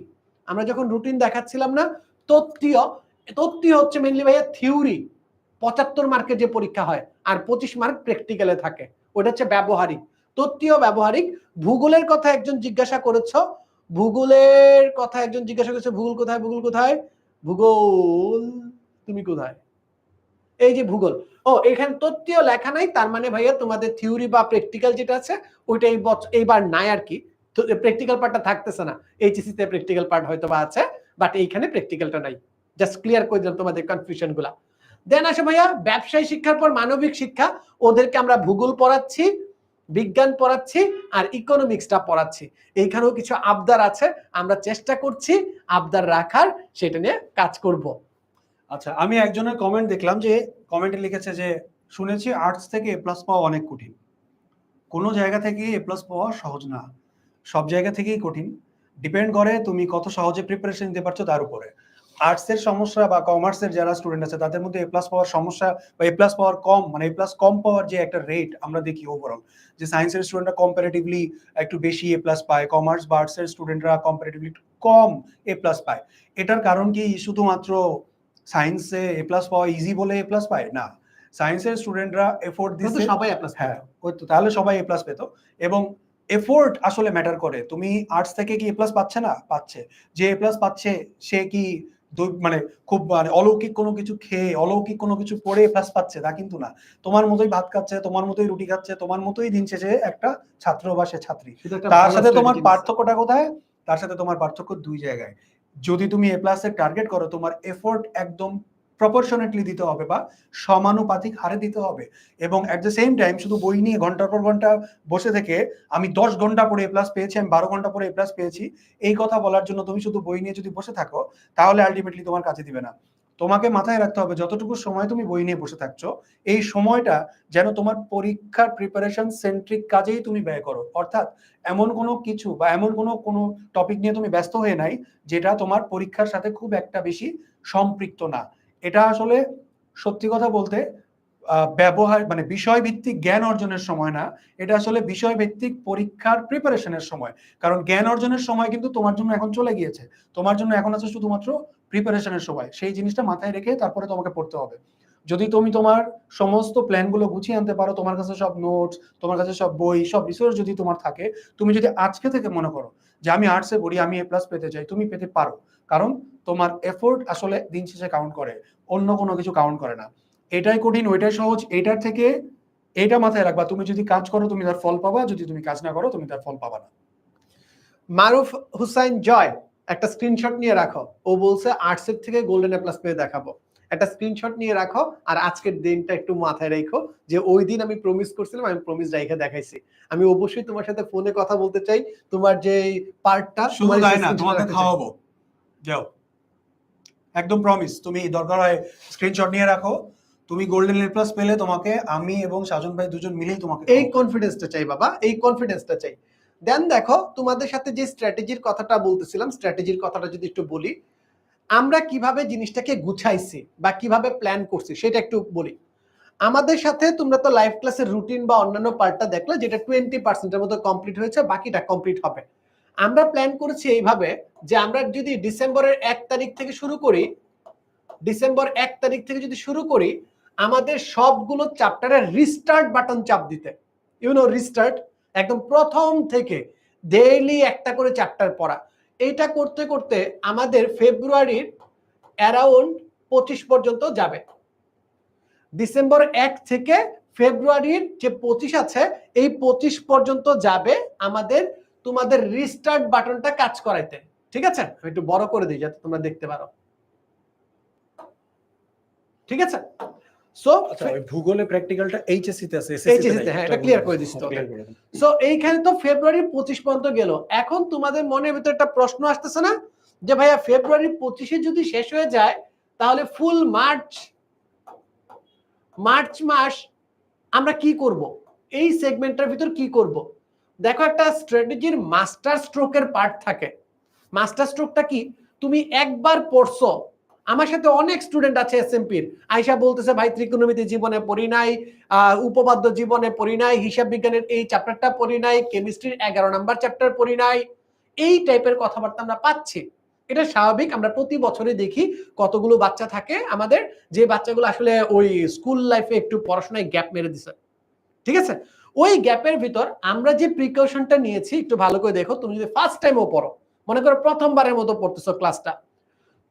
আমরা যখন রুটিন দেখাচ্ছিলাম না, তত্ত্বীয়, তত্ত্বীয় হচ্ছে মেইনলি ভাইয়া থিওরি। 75 মার্কের যে পরীক্ষা হয় আর 25 মার্ক প্র্যাকটিক্যালে থাকে, ওটা হচ্ছে ব্যবহারিক। তত্ত্বীয় ব্যবহারিক। ভূগোলের কথা একজন জিজ্ঞাসা করেছো, ভূগোলের কথা একজন জিজ্ঞাসা করেছে, ভূগোল কোথায়, ভূগোল কোথায়, ভূগোল তুমি কোথায়? এই যে ভূগোল। ও এখানে তত্ত্বীয় লেখা নাই, তার মানে ভাইয়া তোমাদের থিওরি বা প্র্যাকটিক্যাল যেটা আছে ওইটা এইবার নাই আর কি। তো প্র্যাকটিক্যাল পার্টটা থাকতেছে না। এইচএসসি তে প্র্যাকটিক্যাল পার্ট হয়তো বা আছে, বাট এইখানে প্র্যাকটিক্যালটা নাই। জাস্ট ক্লিয়ার করে দিলাম তোমাদের কনফিউশন গুলা। দেন আসে ভাইয়া ব্যবসায় শিক্ষার পর মানবিক শিক্ষা। ওদেরকে আমরা ভূগোল পড়াচ্ছি, বিজ্ঞান পড়াচ্ছি আর ইকোনমিক্সটা পড়াচ্ছি। এইখানেও কিছু আবদার আছে, আমরা চেষ্টা করছি আবদার রাখার, সেটা নিয়ে কাজ করব। আচ্ছা, আমি একজনের কমেন্ট দেখলাম, যে কমেন্টে লিখেছে যে শুনেছি আর্টস থেকে এ প্লাস পাওয়া অনেক কঠিন। কোনো জায়গা থেকে এ প্লাস পাওয়া সহজ না, সব জায়গা থেকেই কঠিন। ডিপেন্ড করে তুমি কত সহজে প্রিপারেশন নিতে পারছো তার উপরে। আর্টসের সমস্যা বা কমার্সের যারা স্টুডেন্ট আছে তাদের মধ্যে এ প্লাস পাওয়ার সমস্যা বা এ প্লাস পাওয়ার কম, মানে এ প্লাস কম পাওয়ার যে একটা রেট আমরা দেখি ওভারঅল, যে সায়েন্সের স্টুডেন্টরা কম্পারেটিভলি একটু বেশি এ প্লাস পায়, কমার্স বা আর্টসের স্টুডেন্টরা কম্পারেটিভলি কম এ প্লাস পায়। এটার কারণ কি শুধুমাত্র সায়েন্সে এ প্লাস পাওয়া ইজি বলে এ প্লাস পায়? না, সায়েন্সের স্টুডেন্টরা এফোর্ট দিচ্ছে, সবাই এ প্লাস। হ্যাঁ ওই তো, তাহলে সবাই এ প্লাস পেত। এবং এফোর্ট আসলে ম্যাটার করে। তুমি আর্টস থেকে কি এ প্লাস পাচ্ছে না? পাচ্ছে। যে এ প্লাস পাচ্ছে সে কি মানে খুব মানে অলৌকিক কোনো কিছু খেয়ে, অলৌকিক কোনো কিছু পড়ে এ প্লাস পাচ্ছে তা কিন্তু না। তোমার মতোই ভাত খাচ্ছে, তোমার মতোই রুটি খাচ্ছে, তোমার মতোই দিন শেষে একটা ছাত্র বা সে ছাত্রী। তার সাথে তোমার পার্থক্যটা কোথায়? তার সাথে তোমার পার্থক্য দুই জায়গায়। যদি তুমি এ প্লাস এর টার্গেট করো, তোমার এফোর্ট একদম প্রপোর্শনেটলি দিতে হবে বা সমানুপাতিক হারে দিতে হবে। এবং এট দ্য সেম টাইম শুধু বই নিয়ে ঘন্টার পর ঘন্টা বসে থেকে আমি 10 ঘন্টা পড়ে এ প্লাস পেয়েছি, আমি 12 ঘন্টা পড়ে এ প্লাস পেয়েছি, এই কথা বলার জন্য তুমি শুধু বই নিয়ে যদি বসে থাকো তাহলে আলটিমেটলি তোমার কাজে দিবে না। তোমাকে মাথায় রাখতে হবে যতটুকু সময় তুমি বই নিয়ে বসে থাকছো, এই সময়টা যেন তোমার পরীক্ষার প্রিপারেশন সেন্ট্রিক কাজেই তুমি ব্যয় করো। অর্থাৎ এমন কোনো কিছু বা এমন কোনো টপিক নিয়ে তুমি ব্যস্ত হয়ে নাই যেটা তোমার পরীক্ষার সাথে খুব একটা বেশি সম্পৃক্ত না। এটা আসলে সত্যি কথা বলতে ব্যবহার মানে বিষয় ভিত্তিক জ্ঞান অর্জনের সময় না, এটা আসলে বিষয় ভিত্তিক পরীক্ষার প্রিপারেশনের সময়। কারণ জ্ঞান অর্জনের সময় কিন্তু তোমার জন্য এখন চলে গিয়েছে, তোমার জন্য এখন আছে শুধুমাত্র প্রিপারেশনের সময়। সেই জিনিসটা মাথায় রেখে তারপরে তোমাকে পড়তে হবে। যদি তুমি তোমার সমস্ত প্ল্যানগুলো গুছিয়ে আনতে পারো, তোমার কাছে সব নোটস, তোমার কাছে সব বই, সব রিসোর্স যদি তোমার থাকে, তুমি যদি আজকে থেকে মনে করো যে আমি আর্টসে পড়ি, আমি এ প্লাস পেতে চাই, তুমি পেতে পারো। কারণ তোমার এফোর্ট আসলে দিন শেষে কাউন্ট করে, অন্য কোনো কিছু কাউন্ট করে না। এটাই কঠিন, ওইটাই সহজ, এইটার থেকে এইটা মাথায় রাখবা, তুমি যদি কাজ করো তুমি তার ফল পাবা, যদি তুমি কাজ না করো তুমি তার ফল পাবা না। মারুফ হুসাইন জয় একটা স্ক্রিনশট নিয়ে রাখো। ও বলছে আর্টসের থেকে গোল্ডেন এ প্লাস পেয়ে দেখাবো। একটা স্ক্রিনশট নিয়ে রাখো আর আজকের দিনটা একটু মাথায় রেখো যে ওই দিন আমি প্রমিস করছিলাম, আমি প্রমিস রেখে দেখাইছি। আমি অবশ্যই তোমার সাথে ফোনে কথা বলতে চাই, তোমার যে পার্টটা শুধু তাই না, তোমাকে খাওয়াবো। যাও, একদম প্রমিস। তুমি দরকার হয় স্ক্রিনশট নিয়ে রাখো, তুমি গোল্ডেন এ প্লাস পেলে তোমাকে আমি এবং সাজন ভাই দুজন মিলেই তোমাকে এই কনফিডেন্সটা চাই বাবা, এই কনফিডেন্সটা চাই। দেন দেখো তোমাদের সাথে যে স্ট্র্যাটেজির কথাটা বলতেছিলাম, স্ট্র্যাটেজির কথাটা যদি একটু বলি, আমরা কিভাবে জিনিসটাকে গুছাইছি বা কিভাবে প্ল্যান করছি সেটা একটু বলি। আমাদের সাথে তোমরা তো লাইভ ক্লাসের রুটিন বা অন্যান্য পার্টটা দেখলে, যেটা 20% মতো কমপ্লিট হয়েছে, বাকিটা কমপ্লিট হবে। আমরা প্ল্যান করেছি এইভাবে যে আমরা যদি ডিসেম্বরের 1 তারিখ থেকে শুরু করি, ডিসেম্বর 1 তারিখ থেকে যদি শুরু করি, আমাদের সবগুলো চ্যাপ্টারের রিস্টার্ট বাটন চাপ দিতে, রিস্টার্ট, একদম প্রথম থেকে ডেইলি একটা করে চ্যাপ্টার পড়া। এইটা করতে করতে আমাদের ফেব্রুয়ারির অ্যারাউন্ড 25 পর্যন্ত যাবে। ডিসেম্বর 1 থেকে ফেব্রুয়ারির যে 25 আছে, এই 25 পর্যন্ত যাবে আমাদের তোমাদের রিস্টার্ট বাটনটা কাজ করাইতে। ঠিক আছে, আমি একটু বড় করে দিই যাতে তোমরা দেখতে পারো। ঠিক আছে, সো ভূগোলে প্র্যাকটিক্যালটা এইচএসসি তে আছে, এইচএসসি তে, হ্যাঁ এটা ক্লিয়ার করে দিচ্ছি তো। সো এইখানে তো ফেব্রুয়ারি 25 পর্যন্ত গেল। এখন তোমাদের মনের ভিতরে একটা প্রশ্ন আসতেছে না যে ভাইয়া ফেব্রুয়ারি 25 যদি শেষ হয়ে যায় তাহলে ফুল মার্চ মাস আমরা কি করব? এই সেগমেন্টের ভিতর কি করব? দেখো, একটা স্ট্র্যাটেজির মাস্টার স্ট্রোকের পার্ট থাকে। মাস্টার স্ট্রোকটা কি? তুমি একবার পড়ছো, আমার সাথে অনেক স্টুডেন্ট আছে এসএমপির, আয়শা বলতেছে ভাই ত্রিকোণমিতি জীবনে পড়ি নাই, উপপাদ্য জীবনে পড়ি নাই, হিসাব বিজ্ঞানের এই চ্যাপ্টারটা পড়ি নাই, কেমিস্ট্রির 11 নাম্বার চ্যাপ্টার পড়ি নাই। এই টাইপের কথাবার্তা আমরা পাচ্ছি। এটা স্বাভাবিক, আমরা প্রতি বছরে দেখি কতগুলো বাচ্চা থাকে আমাদের, যে বাচ্চাগুলো আসলে ওই স্কুল লাইফে একটু পড়াশোনায় গ্যাপ মেরে দিছে। ঠিক আছে, ওই গ্যাপের ভিতর আমরা যে প্রিকশনটা নিয়েছি একটু ভালো করে দেখো। তুমি যদি ফার্স্ট টাইমও পড়ো, মনে করো প্রথমবারের মতো পড়তেছো ক্লাসটা,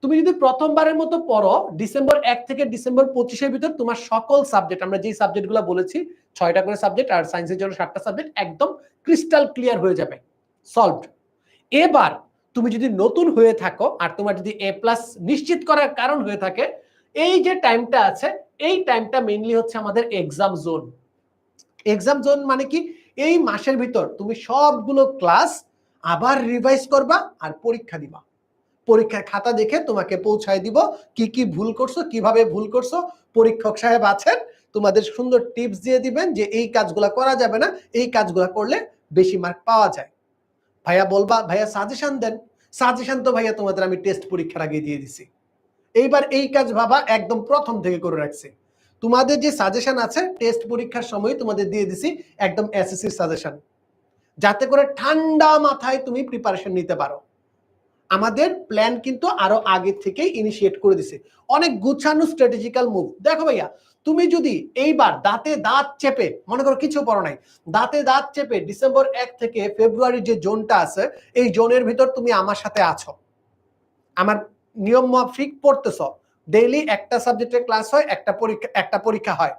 তুমি যদি প্রথমবারের মতো পড়ো, ডিসেম্বর 1 থেকে ডিসেম্বর 25 এর ভিতর তোমার সকল সাবজেক্ট, আমরা যেই সাবজেক্টগুলো বলেছি 6টা করে সাবজেক্ট আর সায়েন্সের জন্য 7টা সাবজেক্ট, একদম ক্রিস্টাল ক্লিয়ার হয়ে যাবে, সলভড। এবার তুমি যদি নতুন হয়ে থাকো আর তোমার যদি এ প্লাস নিশ্চিত করার কারণ হয়ে থাকে, এই যে টাইমটা আছে, এই টাইমটা মেইনলি হচ্ছে আমাদের এক্সাম জোন। এক্সাম জোন মানে কি? এই মাসের ভিতর তুমি সবগুলো ক্লাস আবার রিভাইজ করবা আর পরীক্ষা দিবা। পরীক্ষার খাতা দেখে তোমাকে পৌঁছায় দিব কি কি ভুল করছো, কিভাবে ভুল করছো। পরীক্ষক সাহেব আছেন, তোমাদের সুন্দর টিপস দিয়ে দিবেন যে এই কাজগুলো করা যাবে না, এই কাজগুলো করলে বেশি মার্ক পাওয়া যায়। ভাইয়া বলবা ভাইয়া সাজেশন দেন, সাজেশন তো ভাইয়া তোমাদের আমি টেস্ট পরীক্ষার আগে দিয়ে দিছি। এইবার এই কাজ ভাবা একদম প্রথম থেকে করে রাখছি। তোমাদের যে সাজেশন আছে টেস্ট পরীক্ষার সময় তোমাদের দিয়ে দিছি একদম এসএসসির সাজেশন, যাতে করে ঠান্ডা মাথায় তুমি প্রিপারেশন নিতে পারো। আমাদের প্ল্যান কিন্তু আরো আগে থেকে ইনিশিয়েট করে দিছে, অনেক গুছানো স্ট্র্যাটেজিক্যাল মুভ। দেখো ভাইয়া, তুমি যদি এইবার দাঁতে দাঁত চেপে, মনে করো কিছু পড়ো নাই, দাঁতে দাঁত চেপে ডিসেম্বর 1 থেকে ফেব্রুয়ারির যে জোনটা আছে, এই জোনের ভিতর তুমি আমার সাথে আছো, আমার নিয়ম মাফিক পড়তেছ, ডেইলি একটা সাবজেক্টের ক্লাস হয়, একটা পরীক্ষা হয়,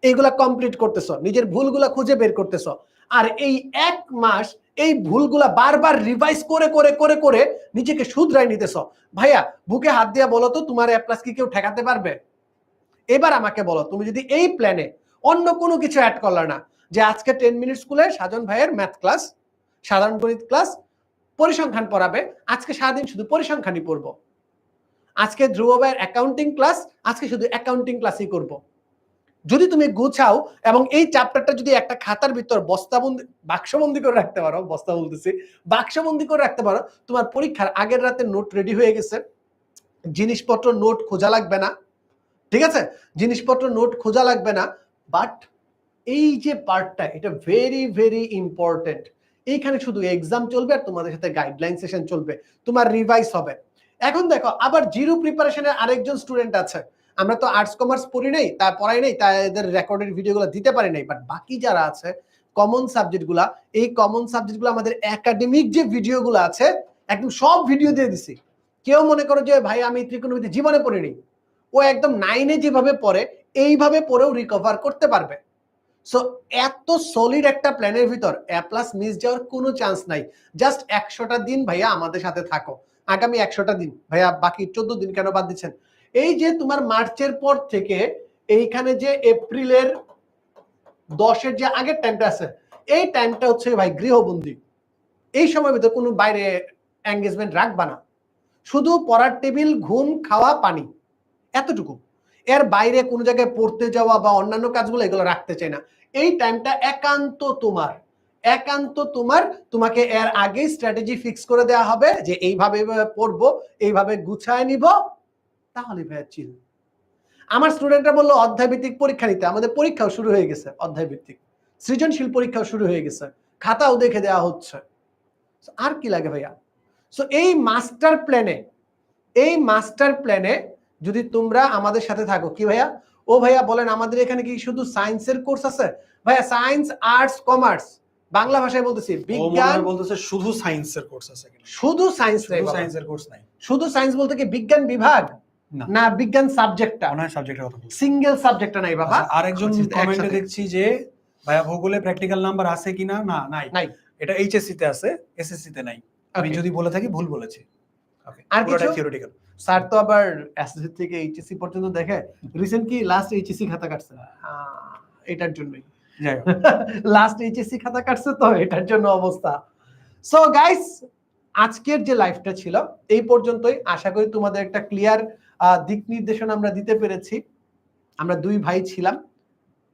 এইগুলা কমপ্লিট করতেছ, নিজের ভুলগুলা খুঁজে বের করতেছ, আর এই 1 মাস এই ভুলগুলা বারবার রিভাইজ করে করে করে করে নিজেকে শুধরাই নিতেছ। ভাইয়া বুকে হাত দিয়া বলো তো, তোমার এ প্লাস কি কেউ ঠেকাতে পারবে? এবার আমাকে বলো, তুমি যদি এই প্ল্যানে অন্য কোনো কিছু অ্যাড করলে না, যে আজকে 10 মিনিট স্কুলে সাজন ভাইয়ের ম্যাথ ক্লাস, সাধারণ গণিত ক্লাস, পরিসংখ্যান পড়াবে, আজকে সারাদিন শুধু পরিসংখ্যানই পড়বো, আজকে ধ্রুব ভাইয়ের অ্যাকাউন্টিং ক্লাস, আজকে শুধু অ্যাকাউন্টিং ক্লাসই করব। যদি তুমি গুছাও এবং এই চ্যাপ্টারটা যদি একটা খাতার ভিতর বাক্সবন্দি করে রাখতে পারো, বাক্সবন্দি করে রাখতে পারো, তোমার পরীক্ষার আগের রাতে নোট রেডি হয়ে গেছে, জিনিসপত্র নোট খোঁজা লাগবে না। ঠিক আছে, জিনিসপত্র নোট খোঁজা লাগবে না। বাট এই যে পার্টটা, এটা ভেরি ভেরি ইম্পর্টেন্ট। এইখানে শুধু এক্সাম চলবে আর তোমাদের সাথে গাইডলাইন সেশন চলবে, তোমার রিভাইজ হবে। এখন দেখো, আবার জিরো প্রিপারেশনের আরেকজন স্টুডেন্ট আছে, আমরা তো আর্টস কমার্স পড়ি নাই, তা পড়াই নাই, তাদের রেকর্ডেড ভিডিওগুলো দিতে পারি নাই, বাট বাকি যারা আছে কমন সাবজেক্টগুলা, এই কমন সাবজেক্টগুলো আমাদের একাডেমিক যে ভিডিওগুলো আছে একদম সব ভিডিও দিয়ে দিছি। কেউ মনে করো যে ভাই আমি ত্রিকোণমিতি জীবনে পড়িনি, ও একদম 9-এ যেভাবে পড়ে এইভাবে পড়েও রিকভার করতে পারবে। সো এত সলিড একটা প্ল্যানের ভিতর এ প্লাস মিস যাওয়ার কোনো চান্স নাই। জাস্ট 100টা দিন ভাইয়া আমাদের সাথে থাকো, আগামী 100টা দিন। ভাইয়া বাকি 14 দিন কেন বাদ দিচ্ছেন? এই যে তোমার মার্চের পর থেকে এইখানে যে এপ্রিলের 10-এর যে আগের টাইমটা আছে, এই টাইমটা হচ্ছে ভাই গৃহবন্দী। এই সময়ের ভিতর কোনো বাইরে এঙ্গেজমেন্ট রাখবা না, শুধু পড়ার টেবিল, ঘুম, খাওয়া, পানি, এতটুকু। এর বাইরে কোনো জায়গায় পড়তে যাওয়া বা অন্যান্য কাজগুলো এগুলো রাখতে চাই না। এই টাইমটা একান্ত তোমার, তোমাকে এর আগেই স্ট্র্যাটেজি ফিক্স করে দেওয়া হবে যে এইভাবে এইভাবে পড়বো, এইভাবে গুছায় নিব, তাহলে ভাইয়া চিল। আমার স্টুডেন্টরা বললো অধ্যায় ভিত্তিক পরীক্ষা নিতে, আমাদের পরীক্ষাও শুরু হয়ে গেছে অধ্যায় ভিত্তিক, সৃজনশীল পরীক্ষাও শুরু হয়ে গেছে, খাতাও দেখে দেওয়া হচ্ছে। আর কি লাগে ভাইয়া? সো এই মাস্টার প্ল্যানে যদি তোমরা আমাদের সাথে থাকো, কি ভাইয়া ও ভাইয়া বলেন আমাদের এখানে কি শুধু সায়েন্সের কোর্স আছে? ভাইয়া সায়েন্স, আর্টস, কমার্স, বাংলা ভাষায় বলতেছি বিজ্ঞান, বলতেছে শুধু সায়েন্সের কোর্স আছে কিনা? শুধু সায়েন্স নাই, সায়েন্সের কোর্স নাই। শুধু সায়েন্স বলতে কি বিজ্ঞান বিভাগ না বিজ্ঞান সাবজেক্টটা? মনে হয় সাবজেক্টের কথা বলছি। সিঙ্গেল সাবজেক্টটা নাই বাবা। আরেকজন কমেন্টে দেখছি যে ভাইয়া ভূগোলে প্র্যাকটিক্যাল নাম্বার আছে কিনা? না, নাই। এটা এইচএসসি তে আছে, এসএসসি তে নাই। আমি যদি বলে থাকি ভুল বলেছি। ওকে, আর কিছু থিওরিটিক্যাল। স্যার তো আবার এসএসসি থেকে এইচএসসি পর্যন্ত দেখে, রিসেন্ট কি লাস্ট এইচএসসি খাতা কাটছে এটার জন্যই, যাই হোক লাস্ট এইচএসসি খাতা কাটছে তো এটার জন্য অবস্থা। সো গাইস, আজকের যে লাইভটা ছিল এই পর্যন্তই। আশা করি তোমাদের একটা ক্লিয়ার দিক নির্দেশনা আমরা দিতে পেরেছি। আমরা দুই ভাই ছিলাম,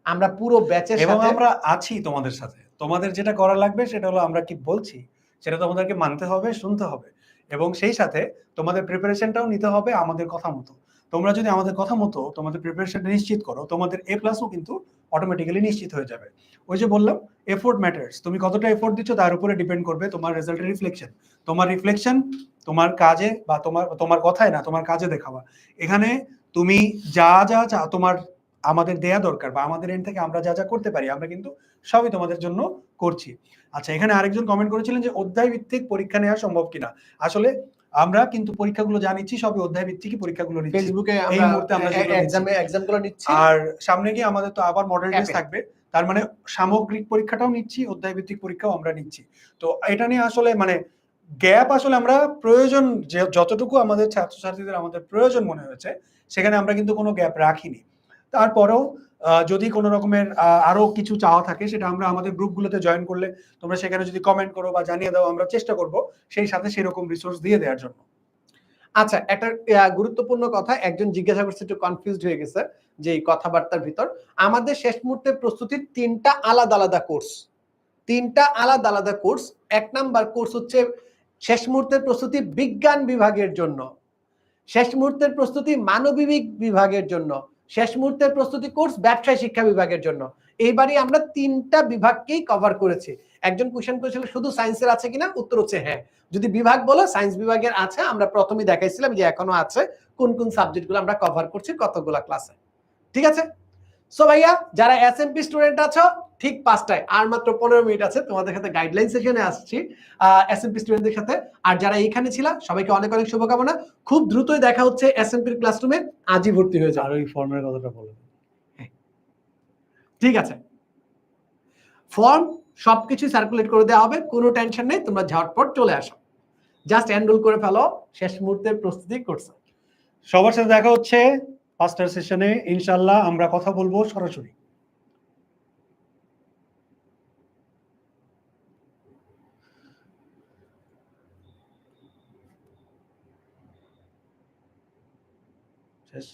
আমরা পুরো ব্যাচের সাথে, এবং আমরা আছি তোমাদের সাথে। তোমাদের যেটা করা লাগবে সেটা হলো আমরা কি বলছি সেটা তোমাদেরকে মানতে হবে, শুনতে হবে, এবং সেই সাথে তোমাদের প্রিপারেশনটাও নিতে হবে আমাদের কথা মতো। তোমরা যদি আমাদের কথা মতো তোমাদের প্রিপারেশনটা নিশ্চিত করো, তোমাদের এ প্লাসও কিন্তু অটোমেটিক্যালি নিশ্চিত হয়ে যাবে। ওই যে বললাম, এফোর্ট ম্যাটার্স। তুমি কতটা এফোর্ট দিচ্ছ তার উপরে ডিপেন্ড করবে তোমার রেজাল্টের রিফ্লেকশন। তোমার রিফ্লেকশন তোমার কাজে বা তোমার কথায় না, তোমার কাজে দেখাবা। এখানে তুমি যা তোমার আমাদের দেয়া দরকার বা আমাদের এন্ড থেকে আমরা যা করতে পারি আমরা কিন্তু সবই তোমাদের জন্য করছি। আচ্ছা, এখানে আরেকজন কমেন্ট করেছিলেন যে অধ্যায় ভিত্তিক পরীক্ষা নেওয়া সম্ভব কিনা। আসলে আমরা কিন্তু পরীক্ষাগুলো যা নিচ্ছি সবই অধ্যায় ভিত্তিকই পরীক্ষাগুলো নিচ্ছি। ফেসবুকে এই মুহূর্তে আমরা এক্সামগুলো নিচ্ছি, আর সামনে গিয়ে আমাদের তো আবার মডেল টেস্ট থাকবে। তার মানে সামগ্রিক পরীক্ষাটাও নিচ্ছি, অধ্যায় ভিত্তিক পরীক্ষাও আমরা নিচ্ছি। তো এটা নিয়ে আসলে মানে গ্যাপ আসলে আমরা প্রয়োজন যতটুকু আমাদের ছাত্রছাত্রীদের আমাদের প্রয়োজন মনে হয়েছে সেখানে আমরা কিন্তু কোনো গ্যাপ রাখিনি। তারপরেও যদি কোনো রকমের আরো কিছু চাওয়া থাকে সেটা আমরা আমাদের গ্রুপগুলোতে জয়েন করলে তোমরা সেখানে যদি কমেন্ট করো বা জানিয়ে দাও, আমরা চেষ্টা করব সেই সাথে সেরকম রিসোর্স দিয়ে দেওয়ার জন্য। আচ্ছা, একটা গুরুত্বপূর্ণ কথা, একজন জিজ্ঞাসা করছে, একটু কনফিউজড হয়ে গেছে যে এই কথাবার্তার ভিতর। আমাদের শেষ মুহূর্তে প্রস্তুতির তিনটা আলাদা আলাদা কোর্স। এক নাম্বার কোর্স হচ্ছে শেষ মুহূর্তের প্রস্তুতি বিজ্ঞান বিভাগের জন্য, শেষ মুহূর্তের প্রস্তুতি মানবিক বিভাগের জন্য, শেষ মুহূর্তের প্রস্তুতি কোর্স ব্যবসায় শিক্ষা বিভাগের জন্য। এইবারই আমরা তিনটা বিভাগকেই কভার করেছি। একজন কোশ্চেন করেছিল শুধু সায়েন্সের আছে কিনা, উত্তর হচ্ছে হ্যাঁ। যদি বিভাগ বলো সায়েন্স বিভাগের আছে, আমরা প্রথমেই দেখাইছিলাম যে এখনো আছে কোন কোন সাবজেক্টগুলো আমরা কভার করছি কতগুলা ক্লাসে। ঠিক আছে? সো ভাইয়া, যারা এসএমপি স্টুডেন্ট আছো, ঠিক 5টায় আর মাত্র 15 মিনিট আছে তোমাদের সাথে গাইডলাইন সেশনে আসছি এসএমপি স্টুডেন্টদের সাথে। আর যারা এখানে ছিলা সবাইকে অনেক অনেক শুভকামনা। খুব দ্রুতই দেখা হচ্ছে এসএমপির ক্লাসরুমে, আজই ভর্তি হয়ে যাও। আর ওই ফর্মের কথাটা বলো। ঠিক আছে, ফর্ম সবকিছু সার্কুলেট করে দেওয়া হবে, কোনো টেনশন নেই, তোমরা ঝটপট চলে আসো, জাস্ট এনরোল করে ফেলো শেষ মুহূর্তের প্রস্তুতি করছো। সবার সাথে দেখা হচ্ছে 5টার সেশনে ইনশাআল্লাহ। আমরা কথা বলবো সরাসরি। শেষ।